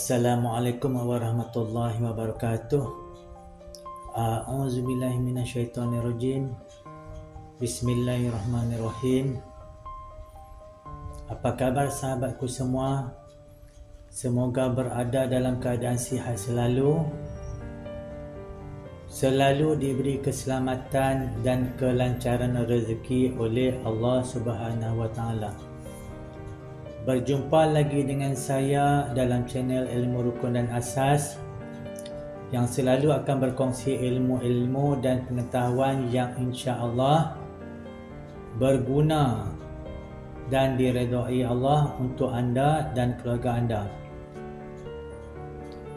Assalamualaikum warahmatullahi wabarakatuh. A'udzubillahi minasyaitonirrajim. Bismillahirrahmanirrahim. Apa khabar sahabatku semua? Semoga berada dalam keadaan sihat selalu, selalu diberi keselamatan dan kelancaran rezeki oleh Allah Subhanahu wa taala. Berjumpa lagi dengan saya dalam channel Ilmu Rukun dan Asas yang selalu akan berkongsi ilmu-ilmu dan pengetahuan yang insya-Allah berguna dan diredai Allah untuk anda dan keluarga anda.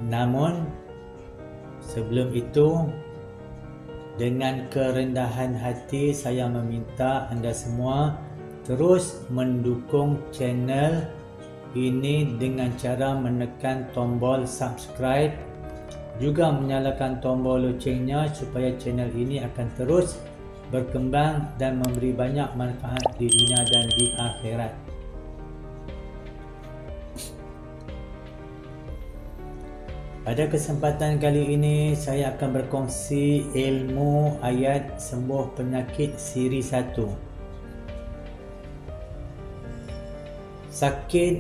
Namun sebelum itu, dengan kerendahan hati saya meminta anda semua terus mendukung channel ini dengan cara menekan tombol subscribe, juga menyalakan tombol loncengnya supaya channel ini akan terus berkembang dan memberi banyak manfaat di dunia dan di akhirat. Pada kesempatan kali ini saya akan berkongsi ilmu ayat sembuh penyakit siri 1. Sakit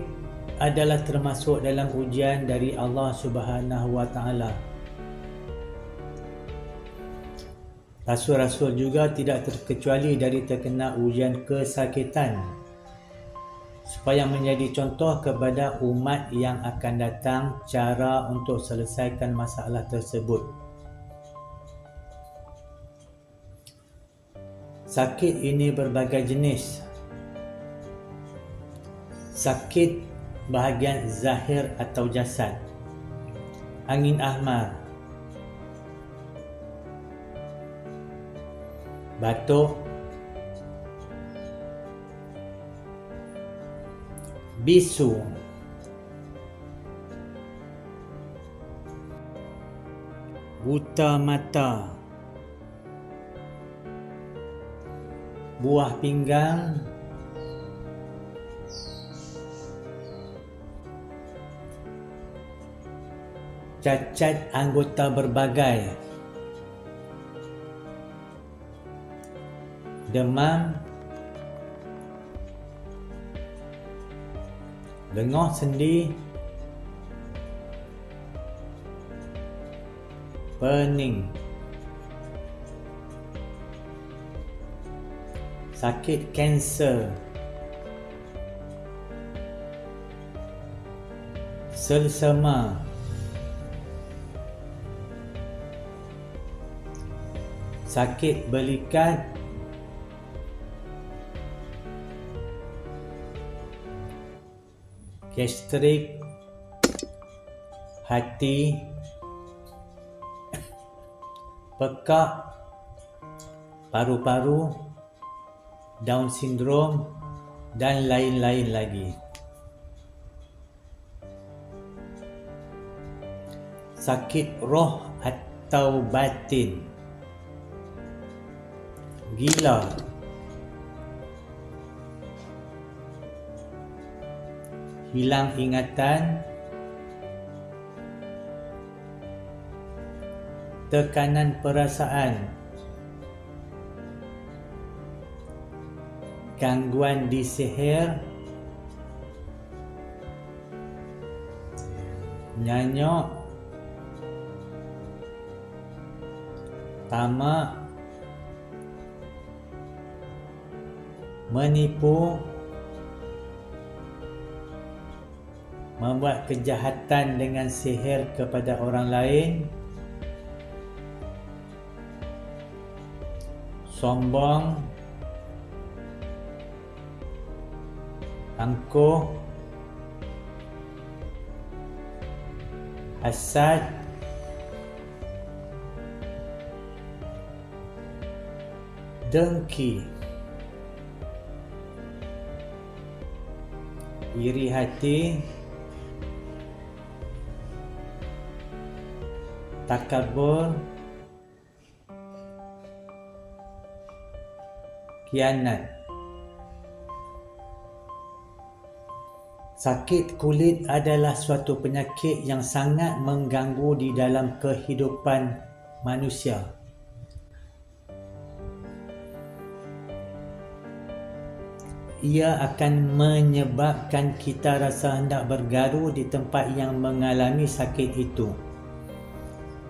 adalah termasuk dalam ujian dari Allah Subhanahu wa taala. Rasul-rasul juga tidak terkecuali dari terkena ujian kesakitan, supaya menjadi contoh kepada umat yang akan datang cara untuk selesaikan masalah tersebut. Sakit ini berbagai jenis. Sakit bahagian zahir atau jasad, angin ahmar, batuk, bisu, buta mata, buah pinggang, cacat anggota berbagai, demam, lenguh sendi, pening, sakit kanser, selsema, sakit belikat, gastrik, hati, pekak, paru-paru, Down syndrome dan lain-lain lagi. Sakit roh atau batin, gila, hilang ingatan, tekanan perasaan, gangguan di sihir, nyanyok, tamak, menipu, membuat kejahatan dengan sihir kepada orang lain, sombong, angkuh, hasad, dengki, iri hati, takabur, khianat. Sakit kulit adalah suatu penyakit yang sangat mengganggu di dalam kehidupan manusia. Ia akan menyebabkan kita rasa hendak bergaru di tempat yang mengalami sakit itu.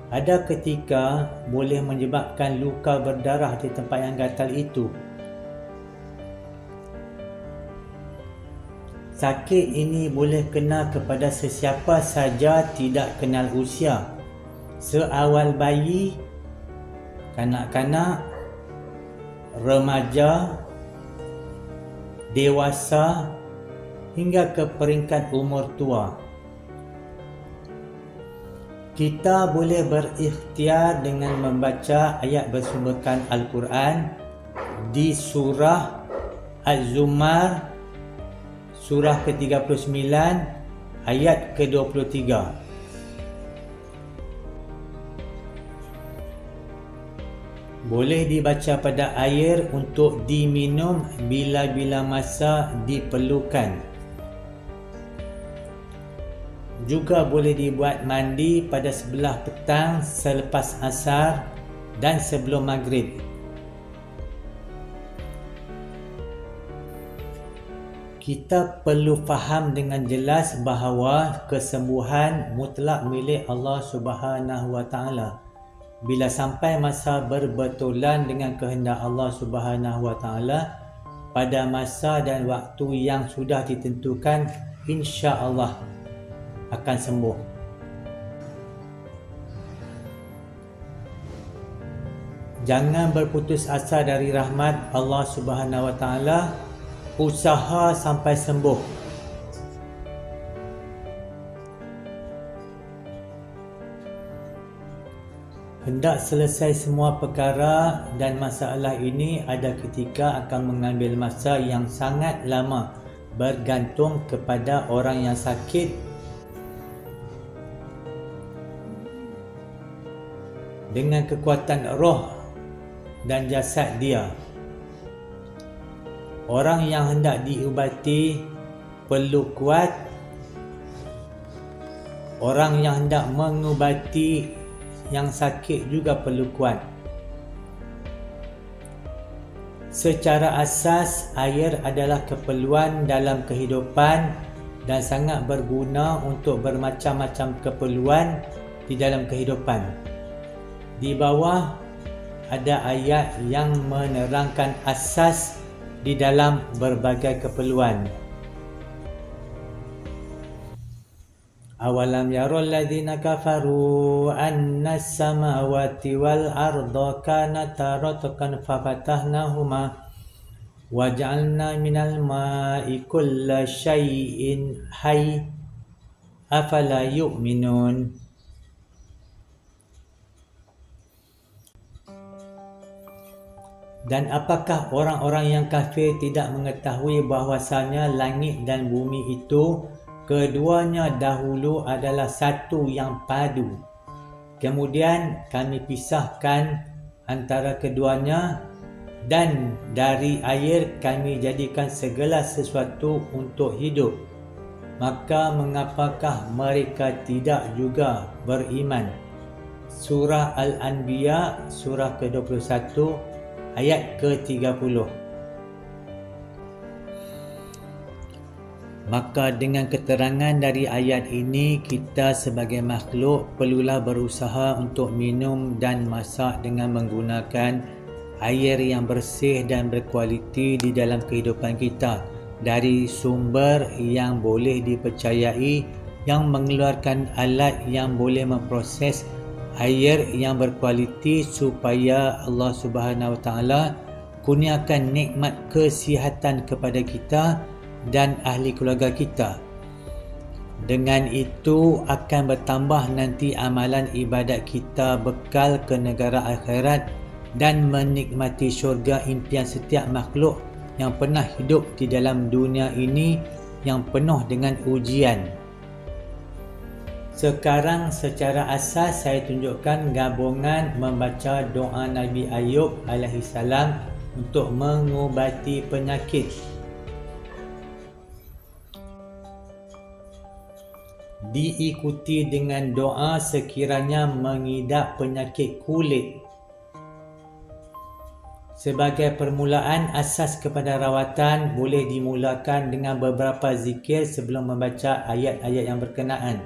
Ada ketika boleh menyebabkan luka berdarah di tempat yang gatal itu. Sakit ini boleh kena kepada sesiapa saja, tidak kenal usia. Seawal bayi, kanak-kanak, remaja, dewasa hingga ke peringkat umur tua. Kita boleh berikhtiar dengan membaca ayat bersumberkan Al-Quran di surah Az-Zumar surah ke-39 ayat ke-23. Boleh dibaca pada air untuk diminum bila-bila masa diperlukan. Juga boleh dibuat mandi pada sebelah petang selepas asar dan sebelum maghrib. Kita perlu faham dengan jelas bahawa kesembuhan mutlak milik Allah Subhanahu Wa Taala. Bila sampai masa berbetulan dengan kehendak Allah Subhanahu Wa Taala pada masa dan waktu yang sudah ditentukan, insya-Allah akan sembuh. Jangan berputus asa dari rahmat Allah Subhanahu Wa Taala. Usaha sampai sembuh. Hendak selesai semua perkara dan masalah ini, ada ketika akan mengambil masa yang sangat lama, bergantung kepada orang yang sakit dengan kekuatan roh dan jasad dia. Orang yang hendak diubati perlu kuat. Orang yang hendak mengubati yang sakit juga perlu kuat. Secara asas, air adalah keperluan dalam kehidupan dan sangat berguna untuk bermacam-macam keperluan di dalam kehidupan. Di bawah ada ayat yang menerangkan asas di dalam berbagai keperluan. Awalam yarul ladzina kafaru anna as-samawati wal arda kanata ratqan fafatahnahuma wa ja'alna minal ma'i kulla syai'in hayy afala yu'minun. Dan apakah orang-orang yang kafir tidak mengetahui bahawasanya langit dan bumi itu keduanya dahulu adalah satu yang padu. Kemudian kami pisahkan antara keduanya, dan dari air kami jadikan segala sesuatu untuk hidup. Maka mengapakah mereka tidak juga beriman? Surah Al-Anbiya surah ke-21 ayat ke-30. Maka dengan keterangan dari ayat ini, kita sebagai makhluk perlulah berusaha untuk minum dan masak dengan menggunakan air yang bersih dan berkualiti di dalam kehidupan kita, dari sumber yang boleh dipercayai, yang mengeluarkan alat yang boleh memproses air yang berkualiti, supaya Allah Subhanahu Wa Taala kurniakan nikmat kesihatan kepada kita dan ahli keluarga kita. Dengan itu akan bertambah nanti amalan ibadat kita, bekal ke negara akhirat dan menikmati syurga impian setiap makhluk yang pernah hidup di dalam dunia ini yang penuh dengan ujian. Sekarang secara asas saya tunjukkan gabungan membaca doa Nabi Ayub alaihissalam untuk mengubati penyakit. diikuti dengan doa sekiranya mengidap penyakit kulit. Sebagai permulaan, asas kepada rawatan boleh dimulakan dengan beberapa zikir sebelum membaca ayat-ayat yang berkenaan.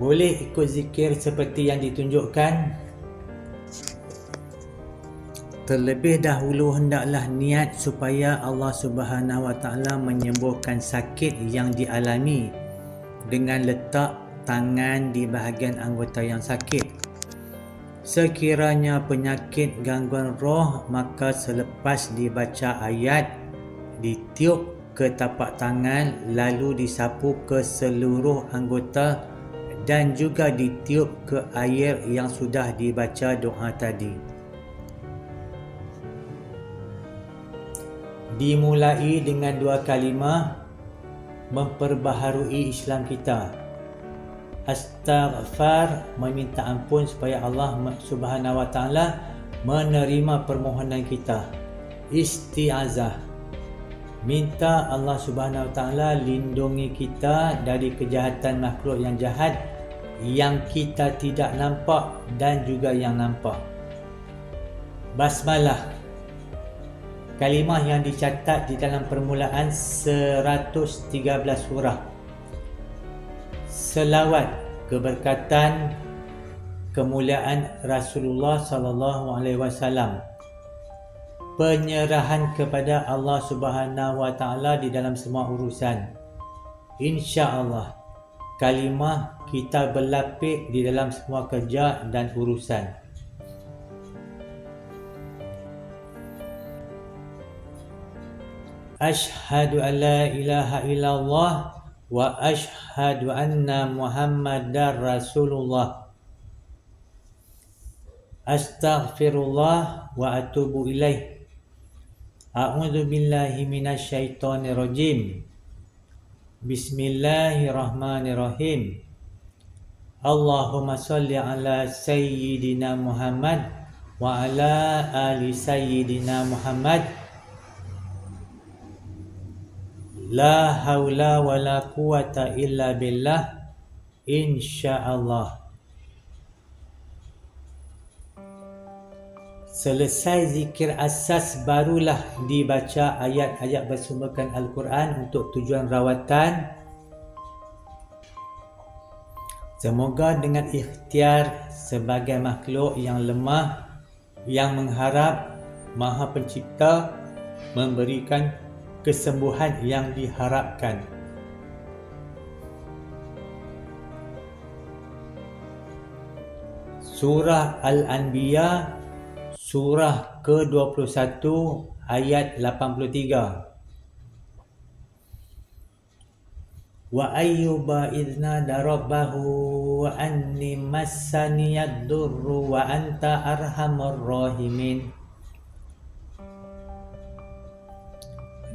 Boleh ikut zikir seperti yang ditunjukkan. Terlebih dahulu hendaklah niat supaya Allah Subhanahu Wa Taala menyembuhkan sakit yang dialami dengan letak tangan di bahagian anggota yang sakit. Sekiranya penyakit gangguan roh, maka selepas dibaca ayat, ditiup ke tapak tangan lalu disapu ke seluruh anggota dan juga ditiup ke air yang sudah dibaca doa tadi. Dimulai dengan 2 kalimah memperbaharui Islam kita. Astaghfar, meminta ampun supaya Allah Subhanahu Wa Taala menerima permohonan kita. Isti'azah, minta Allah Subhanahu Wa Taala lindungi kita dari kejahatan makhluk yang jahat yang kita tidak nampak dan juga yang nampak. Basmalah, kalimah yang dicatat di dalam permulaan 113 surah. Selawat, keberkatan, kemuliaan Rasulullah sallallahu alaihi wasallam. Penyerahan kepada Allah Subhanahu Wa Taala di dalam semua urusan. Insya-Allah, kalimah kita berlapik di dalam semua kerja dan urusan. Asyhadu an la ilaha illallah wa asyhadu anna Muhammadar Rasulullah. Astaghfirullah wa atubu ilaih. A'udzu billahi minasyaitonir rajim. Bismillahirrahmanirrahim. Allahumma shalli ala sayyidina Muhammad wa ala ali sayyidina Muhammad. La haula wa la quwata illa billah. InsyaAllah. Selesai zikir asas, barulah dibaca ayat-ayat bersumberkan Al-Quran untuk tujuan rawatan. Semoga dengan ikhtiar sebagai makhluk yang lemah, yang mengharap Maha Pencipta memberikan kesembuhan yang diharapkan. Surah Al-Anbiya, surah ke-21 ayat 83. Wa ayyuba idna darabbahu wa anni massaniyad durru wa anta arhamur rahimin.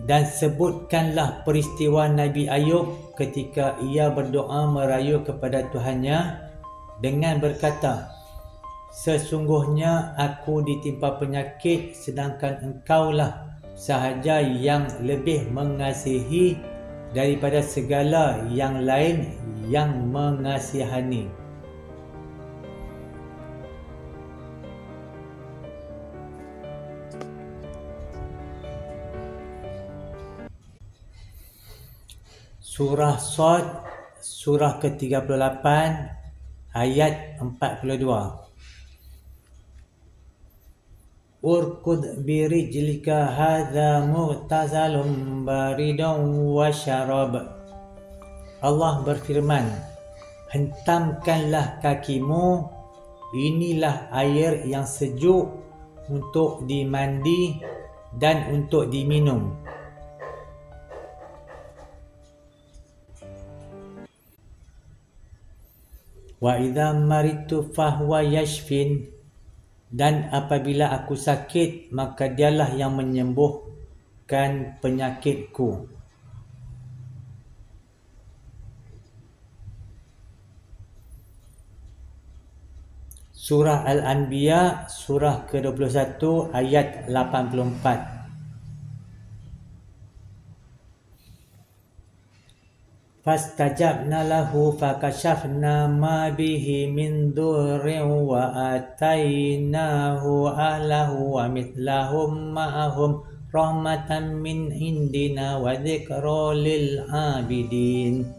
Dan sebutkanlah peristiwa Nabi Ayub ketika ia berdoa merayu kepada Tuhannya dengan berkata, sesungguhnya aku ditimpa penyakit sedangkan engkaulah sahaja yang lebih mengasihi daripada segala yang lain yang mengasihani. Surah Shad, surah ke-38 ayat 42. Urkud birijlika hadza mu'tazalun baridun wa syarab. Allah berfirman, hentamkanlah kakimu, inilah air yang sejuk untuk dimandi dan untuk diminum. Wa idza maritu fahuwa yashfin. Dan apabila aku sakit, maka dialah yang menyembuhkan penyakitku. Surah Al-Anbiya, surah ke-21 ayat 84. Fastajabna lahu fakashafna ma bihi min dhurrin wa atainahu ahlahu wa mithlahum ma'ahum rahmatan min indina wa dzikra lil abidin.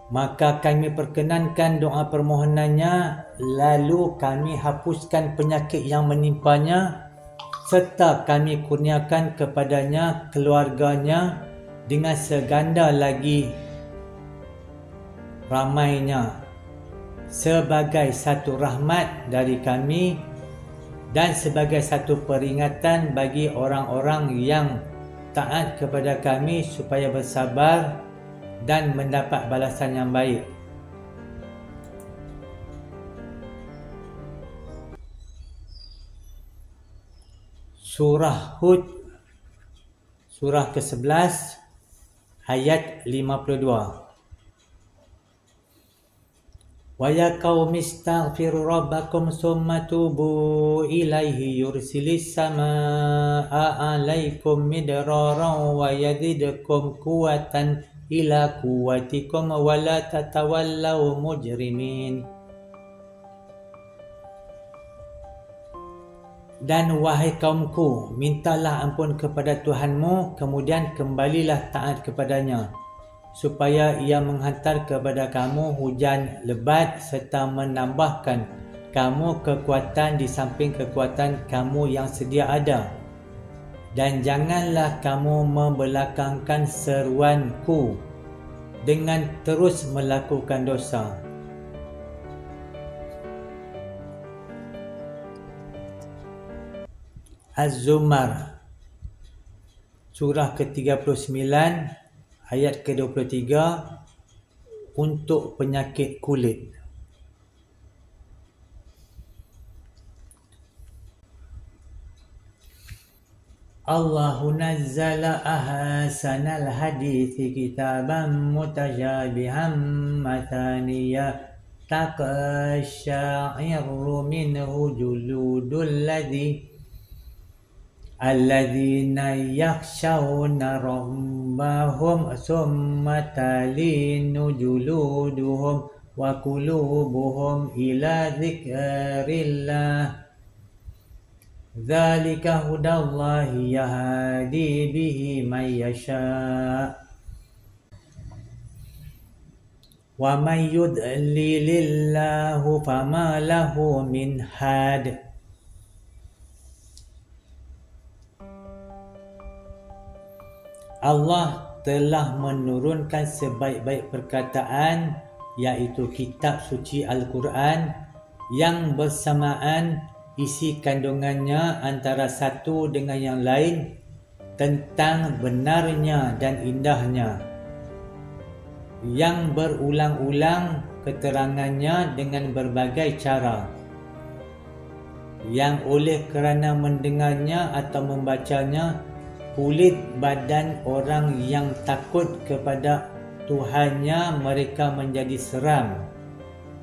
Maka kami perkenankan doa permohonannya, lalu kami hapuskan penyakit yang menimpanya, serta kami kurniakan kepadanya keluarganya dengan seganda lagi ramainya, sebagai satu rahmat dari kami dan sebagai satu peringatan bagi orang-orang yang taat kepada kami supaya bersabar dan mendapat balasan yang baik. Surah Hud, surah ke-11, ayat 52. Wa ya qaumi astaghfiru rabbakum summa tubu ilaihi yursilis samaa'a 'alaikum midraran wa yazidkum quwwatan ila quwwatikum wa la tatawallaw mujrimin. Dan wahai kaumku, mintalah ampun kepada Tuhanmu, kemudian kembalilah taat kepadanya, supaya ia menghantar kepada kamu hujan lebat serta menambahkan kamu kekuatan di samping kekuatan kamu yang sedia ada. Dan janganlah kamu membelakangkan seruanku dengan terus melakukan dosa. Az-Zumar, surah ke-39, ayat ke-23, untuk penyakit kulit. Allahu nazzala ahsanal hadithi kitaban mutajabihan mathaniya taqashairu minhu juludul alladhina yakhshawna rabbahum summa talinu juluduhum wa qulubuhum ila dzikrillah. Dzalika hudallahi yahdi bihi man yasha' wa man yudlilillahu fama lahu min had. Allah telah menurunkan sebaik-baik perkataan, iaitu kitab suci Al-Quran, yang bersamaan isi kandungannya antara satu dengan yang lain tentang benarnya dan indahnya, yang berulang-ulang keterangannya dengan berbagai cara, yang oleh kerana mendengarnya atau membacanya, kulit badan orang yang takut kepada Tuhannya mereka menjadi seram.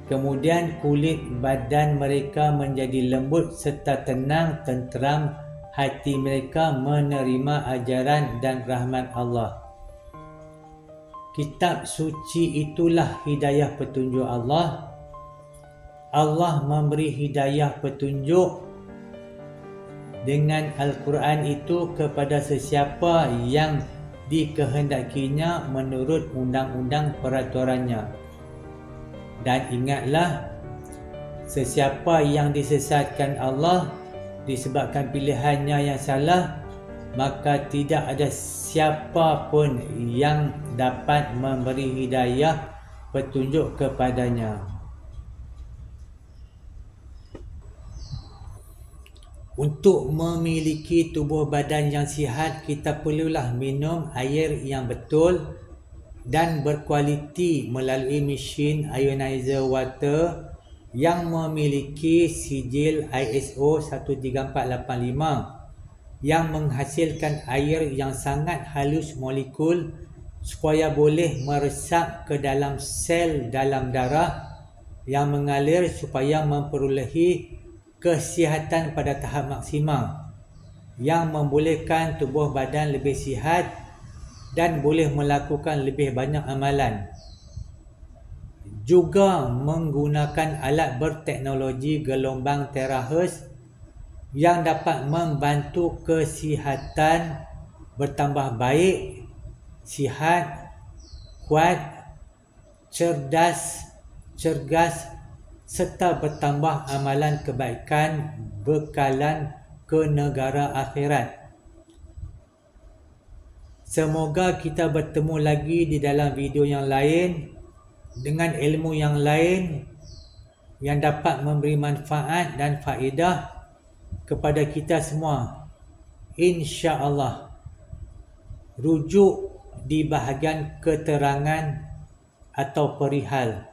Kemudian kulit badan mereka menjadi lembut serta tenang, tenteram hati mereka menerima ajaran dan rahmat Allah. Kitab suci itulah hidayah petunjuk Allah. Allah memberi hidayah petunjuk dengan Al-Quran itu kepada sesiapa yang dikehendakinya menurut undang-undang peraturannya. Dan ingatlah, sesiapa yang disesatkan Allah disebabkan pilihannya yang salah, maka tidak ada siapa pun yang dapat memberi hidayah petunjuk kepadanya. Untuk memiliki tubuh badan yang sihat, kita perlulah minum air yang betul dan berkualiti melalui mesin ionizer water yang memiliki sijil ISO 13485 yang menghasilkan air yang sangat halus molekul supaya boleh meresap ke dalam sel dalam darah yang mengalir supaya memperolehi kesihatan pada tahap maksimal. yang membolehkan tubuh badan lebih sihat dan boleh melakukan lebih banyak amalan. Juga menggunakan alat berteknologi gelombang terahertz yang dapat membantu kesihatan bertambah baik, sihat, kuat, cergas serta bertambah amalan kebaikan bekalan ke negara akhirat. Semoga kita bertemu lagi di dalam video yang lain dengan ilmu yang lain yang dapat memberi manfaat dan faedah kepada kita semua, insya-Allah. Rujuk di bahagian keterangan atau perihal